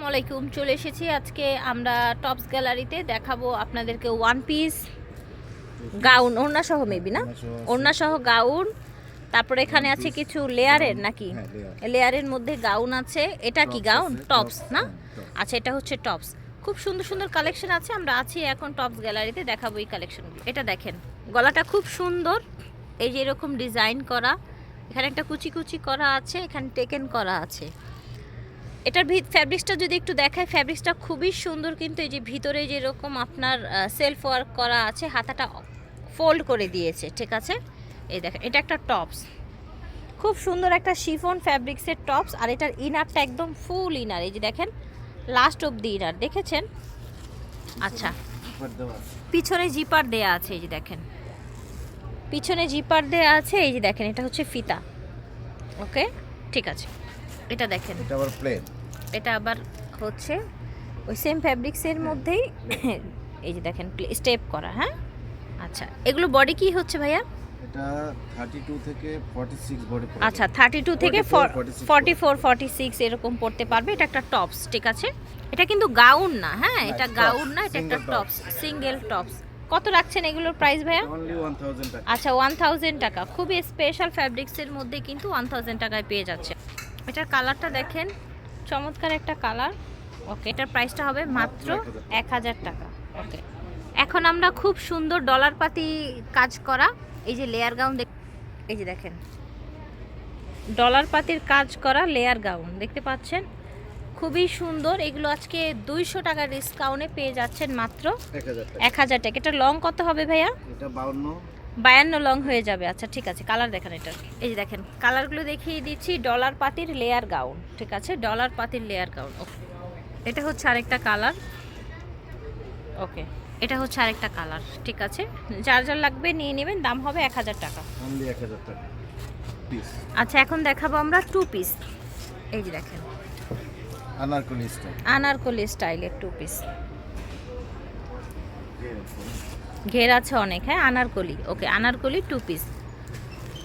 আসসালামু আলাইকুম। চলে এসেছি আজকে আমরা টপস গ্যালারিতে দেখাবো আপনাদেরকে ওয়ান পিস গাউন, ওড়না সহ মেবি না, ওড়না সহ গাউন। তারপরে এখানে আছে কিছু লেয়ারের নাকি, লেয়ারের মধ্যে গাউন আছে। এটা কি গাউন? টপস না? আচ্ছা, এটা হচ্ছে টপস। খুব সুন্দর সুন্দর কালেকশন আছে। আমরা আছি এখন টপস গ্যালারিতে, দেখাবো এই কালেকশনগুলো। এটা দেখেন, গলাটা খুব সুন্দর, এই যে এরকম ডিজাইন করা, এখানে একটা কুচি কুচি করা আছে, এখানে টেকেন করা আছে। এটার ফ্যাব্রিক্সটা যদি একটু দেখায়, ফ্যাব্রিক্সটা খুবই সুন্দর, কিন্তু এই যে ভিতরে যেরকম আপনার সেলফ ওয়ার্ক করা আছে, হাতাটা ফোল্ড করে দিয়েছে, ঠিক আছে। এই দেখেন, এটা একটা টপস, খুব সুন্দর একটা শিফন ফ্যাব্রিক্সের টপস। আর এটার ইনারটা একদম ফুল ইনার, এই যে দেখেন লাস্ট অব দি ইনার, দেখেছেন? আচ্ছা, পিছনে জিপার দেয়া আছে, এই যে দেখেন পিছনে জিপার দেয়া আছে, এই যে দেখেন এটা হচ্ছে ফিতা। ওকে, ঠিক আছে। এটা দেখেন, এটা আবার প্লেন, এটা আবার হচ্ছে ওই সেম ফ্যাব্রিক্সের মধ্যেই এই যে দেখেন স্টেপ করা। হ্যাঁ, আচ্ছা, এগুলো বডি কি হচ্ছে ভাইয়া? এটা 32 থেকে 46 বডি পড়ে। আচ্ছা, 32 থেকে 44 46 এরকম পড়তে পারবে। এটা একটা টপস, ঠিক আছে। এটা কিন্তু গাউন না, হ্যাঁ, এটা গাউন না, এটা একটা টপস, সিঙ্গেল টপস। কত রাখছেন এগুলোর প্রাইস ভাইয়া? অনলি 1000 টাকা। আচ্ছা, 1000 টাকা। খুবই স্পেশাল ফ্যাব্রিক্সের মধ্যে কিন্তু 1000 টাকায় পেয়ে যাচ্ছে। এটার কালারটা দেখেন, চমৎকার একটা কালার। ওকে, এটার প্রাইসটা হবে মাত্র 1000 টাকা। ওকে, এখন আমরা খুব সুন্দর ডলার পাতি কাজ করা এই যে লেয়ার গাউন, এই যে দেখেন ডলার পাতির কাজ করা লেয়ার গাউন দেখতে পাচ্ছেন, খুবই সুন্দর। এগুলো আজকে 200 টাকা ডিসকাউন্টে পেয়ে যাচ্ছেন মাত্র 1000 টাকা। এটা লং কত হবে ভাইয়া? এটা 52 52 লং হয়ে যাবে। আচ্ছা, ঠিক আছে। কালার দেখেন, এটা এই যে দেখেন কালারগুলো দেখিয়ে দিচ্ছি। ডলার পাতির লেয়ার গাউন, ঠিক আছে, ডলার পাতির লেয়ার গাউন। ওকে, এটা হচ্ছে আরেকটা কালার। ওকে, এটা হচ্ছে আরেকটা কালার, ঠিক আছে। যার যার লাগবে নিয়ে নেবেন, দাম হবে 1000 টাকা। অনলি 1000 টাকা পিস। আচ্ছা, এখন দেখাবো আমরা টু পিস। এই যে দেখেন আনারকলি স্টাইল, আনারকলি স্টাইলের টু পিস, ঘের আছে অনেক। হ্যাঁ, আনারকলি। ওকে, আনারকলি টু পিস।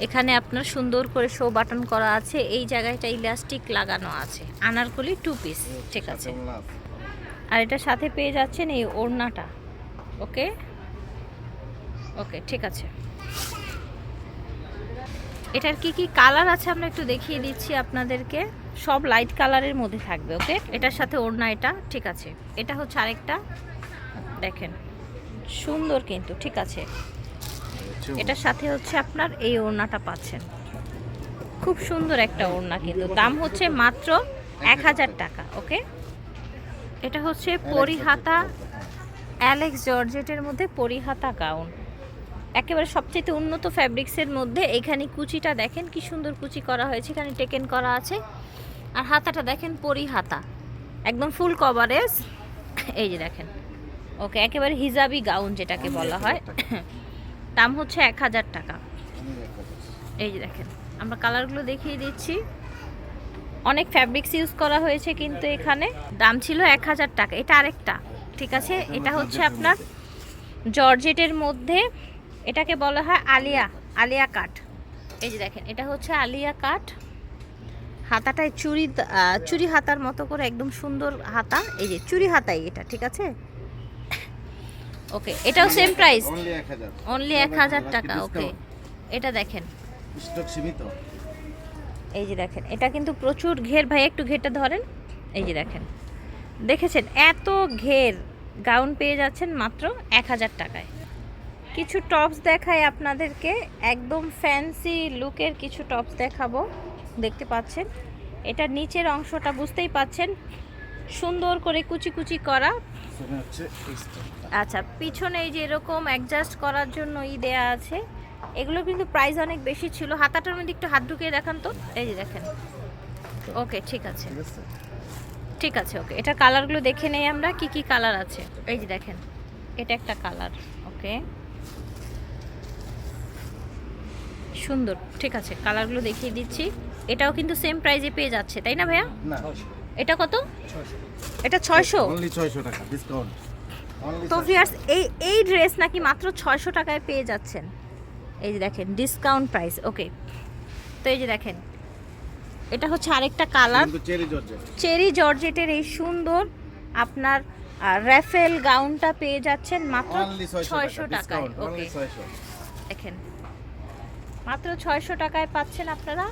এখানে আপনার সুন্দর করে শো বাটন করা আছে, এই জায়গাটা ইলাস্টিক লাগানো আছে। আনারকলি টু পিস, ঠিক আছে। আর এটার সাথে পেয়ে যাচ্ছেন এই ওড়নাটা। ওকে ওকে, ঠিক আছে। এটার কি কি কালার আছে আমরা একটু দেখিয়ে দিচ্ছি আপনাদেরকে। সব লাইট কালারের মধ্যে থাকবে। ওকে, এটার সাথে ওড়না, এটা ঠিক আছে। এটা হচ্ছে আরেকটা, দেখেন সুন্দর কিন্তু, ঠিক আছে। এটার সাথে হচ্ছে আপনার এই ওড়নাটা পাচ্ছেন, খুব সুন্দর একটা ওড়না, কিন্তু দাম হচ্ছে মাত্র 1000 টাকা। ওকে, এটা হচ্ছে পরিহাতা, অ্যালেক্স জর্জেটের মধ্যে পরিহাতা গাউন, একেবারে সবচেয়ে উন্নত ফ্যাব্রিক্সের মধ্যে। এখানে কুচিটা দেখেন কি সুন্দর কুচি করা হয়েছে, এখানে টেকেন করা আছে। আর হাতাটা দেখেন পরিহাতা, একদম ফুল কভারেজ, এই যে দেখেন। ওকে, একেবারে হিজাবি গাউন যেটাকে বলা হয়। দাম হচ্ছে 1000 টাকা। এই যে দেখেন, আমরা কালারগুলো দেখিয়ে দিচ্ছি। অনেক ফ্যাব্রিক্স ইউজ করা হয়েছে, কিন্তু এখানে দাম ছিল 1000 টাকা। এটা আরেকটা, ঠিক আছে। এটা হচ্ছে আপনার জর্জেটের মধ্যে, এটাকে বলা হয় আলিয়া কাট। এই যে দেখেন, এটা হচ্ছে আলিয়া কাট। হাতাটায় চুরি হাতার মতো করে একদম সুন্দর হাতা, এই যে চুরি হাতাই এটা, ঠিক আছে। ওকে, এটাও সেম প্রাইস, অনলি 1000 টাকা। ওকে, এটা দেখেন স্টক সীমিত। এই যে দেখেন, এটা কিন্তু প্রচুর ঘের। ভাই একটু ঘেরটা ধরেন, এই যে দেখেন, দেখেছেন এত ঘের গাউন পেয়ে যাচ্ছেন মাত্র 1000 টাকায়। কিছু টপস দেখাই আপনাদেরকে, একদম ফ্যান্সি লুকের কিছু টপস দেখাবো। দেখতে পাচ্ছেন এটা নিচের অংশটা, বুঝতেই পাচ্ছেন সুন্দর করে কুচি কুচি করা। আচ্ছা, পিছনে এই যে এরকম অ্যাডজাস্ট করার জন্য দেয়া আছে। এগুলো কিন্তু প্রাইস অনেক বেশি ছিল। হাতাটার মধ্যে একটু হাত ঢুকিয়ে দেখান তো, এই যে দেখেন। ওকে, ঠিক আছে, ঠিক আছে। ওকে, এটা কালারগুলো দেখে নেই আমরা, কি কি কালার আছে। এই যে দেখেন, এটা একটা কালার। ওকে, সুন্দর, ঠিক আছে। কালারগুলো দেখিয়ে দিচ্ছি। এটাও কিন্তু সেম প্রাইসে পেয়ে যাচ্ছে, তাই না ভাইয়া? না, এটা কত? এটা 600, অনলি 600 টাকা ডিসকাউন্ট। তো ভিউয়ার্স, এই ড্রেস নাকি মাত্র 600 টাকায় পেয়ে যাচ্ছেন। এই যে দেখেন ডিসকাউন্ট প্রাইস। ওকে, তো এই যে দেখেন এটা হচ্ছে আরেকটা কালার, কিন্তু চেরি জর্জেট। চেরি জর্জেটের এই সুন্দর আপনার র্যাফেল গাউনটা পেয়ে যাচ্ছেন মাত্র অনলি 600 টাকায়। ডিসকাউন্ট অনলি ওকে 600। দেখেন মাত্র 600 টাকায় পাচ্ছেন আপনারা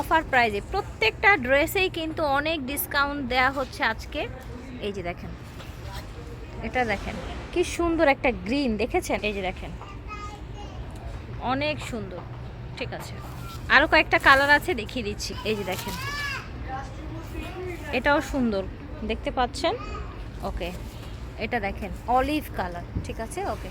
অফার প্রাইজে। প্রত্যেকটা ড্রেসেই কিন্তু অনেক ডিসকাউন্ট দেয়া হচ্ছে আজকে। এই যে দেখেন, এটা দেখেন কি সুন্দর একটা গ্রিন, দেখেছেন? এই যে দেখেন অনেক সুন্দর। ঠিক আছে, আরও কয়েকটা কালার আছে দেখিয়ে দিচ্ছি। এই যে দেখেন এটাও সুন্দর, দেখতে পাচ্ছেন? ওকে, এটা দেখেন অলিভ কালার। ঠিক আছে, ওকে,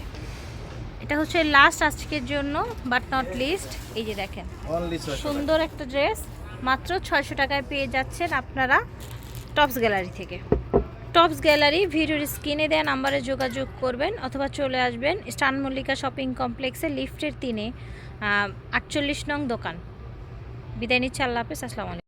এটা হচ্ছে লাস্ট আজকের জন্য বাট নট লিস্ট। এই যে দেখেন অনলি 600। সুন্দর একটা ড্রেস মাত্র 600 টাকায় পেয়ে যাচ্ছেন আপনারা টপস গ্যালারি থেকে। টপস গ্যালারি ভিডিওর স্ক্রিনে দেওয়া নাম্বারে যোগাযোগ করবেন অথবা চলে আসবেন স্টান মল্লিকা শপিং কমপ্লেক্সে লিফটের 3-এ 48 নং দোকান। বিদায় নিচ্ছি, আল্লাহ হাফেজ, আসসালামু আলাইকুম।